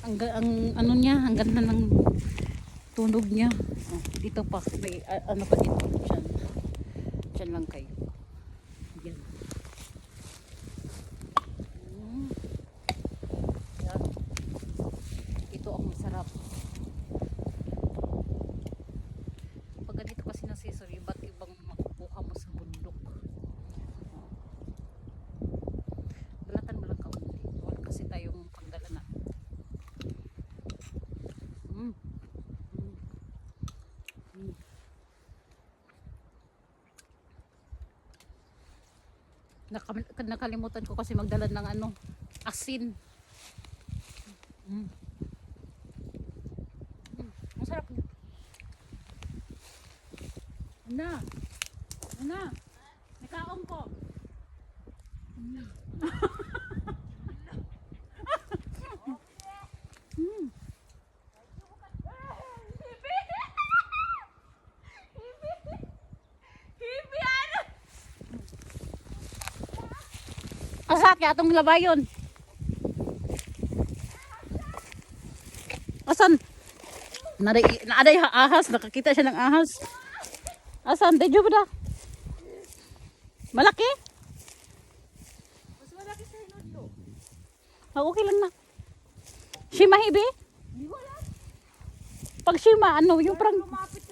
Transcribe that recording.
ang ano niya, ang ganda ng tunog niya. Oh, dito pa, may ano pa dito. Diyan lang kayo. Yan. Yan. Ito ang masarap. Pag ganito kasi na season, iba't ibang makukuha mo sa bundok. Balatan mo lang kaunti. Wala kasi tayong pagdala na. Nakalimutan ko kasi magdala ng ano, asin. Ang sarap niya. Ana, may kaong ko. Asat kaya itong labayon. Asan? Naaday ahas. Nakakita siya ng ahas. Asan? Medyo ba da? Malaki? Mas malaki sa hinod. Okay lang na. Shima hibi? Pag shima, ano, yung parang Lumapit